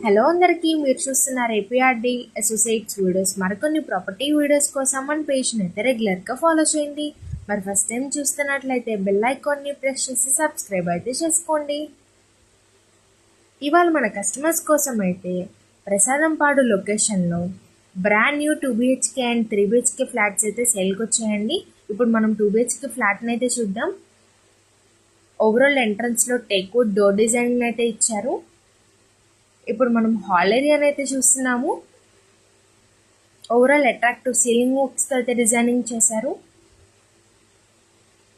Hello అందరికీ, మీరు చూస్తున్నారు ఏపీఆర్డి అసోసియేట్స్ వీడియోస్. మరికొన్ని ప్రాపర్టీ వీడియోస్ కోసం మన పేజ్ని అయితే రెగ్యులర్గా ఫాలో చేయండి. మరి ఫస్ట్ టైం చూస్తున్నట్లయితే బెల్ ఐకాన్ని ప్రెస్ చేసి సబ్స్క్రైబ్ అయితే చేసుకోండి. ఇవాళ మన కస్టమర్స్ కోసం అయితే ప్రసాదంపాడు లొకేషన్లో brand new 2BHK and 3BHK flats అయితే సేల్కి వచ్చాయండి. ఇప్పుడు మనం 2BHK ఫ్లాట్ని అయితే చూద్దాం. ఓవరాల్ ఎంట్రన్స్లో టేక్వుడ్ డోర్ డిజైన్ అయితే ఇచ్చారు. ఇప్పుడు మనం హాల్ ఏరియాని అయితే చూస్తున్నాము. ఓవరాల్ అట్రాక్టివ్ సీలింగ్ వర్క్స్తో అయితే డిజైనింగ్ చేశారు.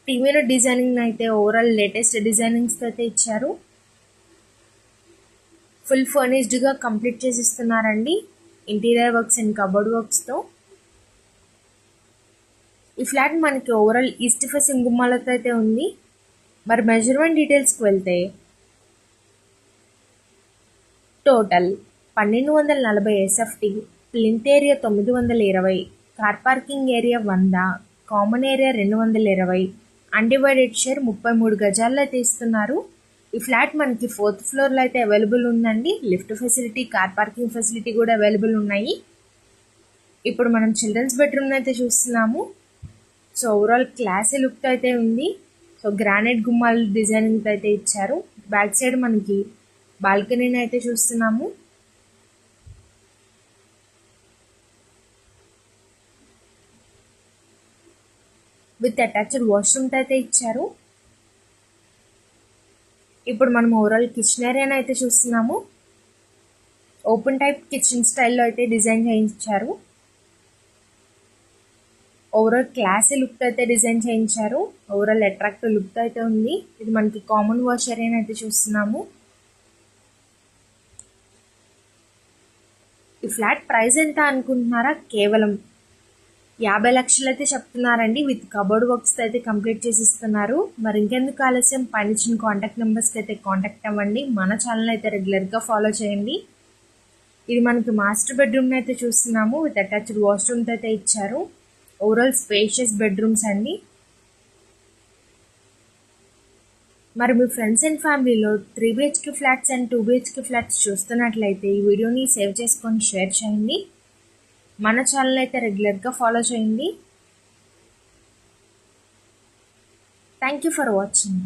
టీవీలో డిజైనింగ్ అయితే ఓవరాల్ లేటెస్ట్ డిజైనింగ్స్తో అయితే ఇచ్చారు. ఫుల్ ఫర్నిష్డ్గా కంప్లీట్ చేసి ఇస్తున్నారండి, ఇంటీరియర్ వర్క్స్ అండ్ కబోర్డ్ వర్క్స్తో. ఈ ఫ్లాట్ మనకి ఓవరాల్ ఈస్ట్ ఫేసింగ్ గుమ్మాలతో అయితే ఉంది. మరి మెజర్మెంట్ డీటెయిల్స్కి వెళ్తే total 1240 SFT, plinth area 920, car parking area 100, common area 220, undivided share 33 గజాల్లో అయితే ఇస్తున్నారు. ఈ ఫ్లాట్ మనకి 4th ఫ్లోర్లో అయితే అవైలబుల్ ఉందండి. Lift facility, car parking facility కూడా అవైలబుల్ ఉన్నాయి. ఇప్పుడు మనం చిల్డ్రన్స్ బెడ్రూమ్ అయితే చూస్తున్నాము. సో ఓవరాల్ క్లాసీ లుక్తో అయితే ఉంది. సో గ్రానైట్ గుమ్మాలు డిజైనింగ్తో అయితే ఇచ్చారు. బ్యాక్ సైడ్ మనకి బాల్కనీని అయితే చూస్తున్నాము. విత్ అటాచ్డ్ వాష్రూమ్ అయితే ఇచ్చారు. ఇప్పుడు మనం ఓవరాల్ కిచెన్ ఏరియాని అయితే చూస్తున్నాము. ఓపెన్ టైప్ కిచెన్ స్టైల్లో అయితే డిజైన్ చేయించారు. ఓవరాల్ క్లాసీ లుక్తో అయితే డిజైన్ చేయించారు. ఓవరాల్ అట్రాక్టివ్ లుక్తో అయితే ఉంది. ఇది మనకి కామన్ వాష్ ఏరియాని అయితే చూస్తున్నాము. ఈ ఫ్లాట్ ప్రైస్ ఎంత అనుకుంటున్నారా? కేవలం 50 లక్షలు అయితే చెప్తున్నారండి. విత్ కబోర్డ్ వర్క్స్ అయితే కంప్లీట్ చేసి ఇస్తున్నారు. మరి ఇంకెందుకు ఆలస్యం, పైన ఇచ్చిన కాంటాక్ట్ నెంబర్స్కి అయితే కాంటాక్ట్ అవ్వండి. మన ఛానల్ అయితే రెగ్యులర్గా ఫాలో చేయండి. ఇది మనకి మాస్టర్ బెడ్రూమ్ అయితే చూస్తున్నాము. విత్ అటాచ్డ్ వాష్రూమ్తో అయితే ఇచ్చారు. ఓవరాల్ స్పేషియస్ బెడ్రూమ్స్ అండి. మరి మీ ఫ్రెండ్స్ అండ్ ఫ్యామిలీలో 3BHK flats and 2BHK flats చూస్తున్నట్లయితే ఈ వీడియోని సేవ్ చేసుకొని షేర్ చేయండి. మన ఛానల్ అయితే రెగ్యులర్గా ఫాలో చేయండి. Thank you for watching.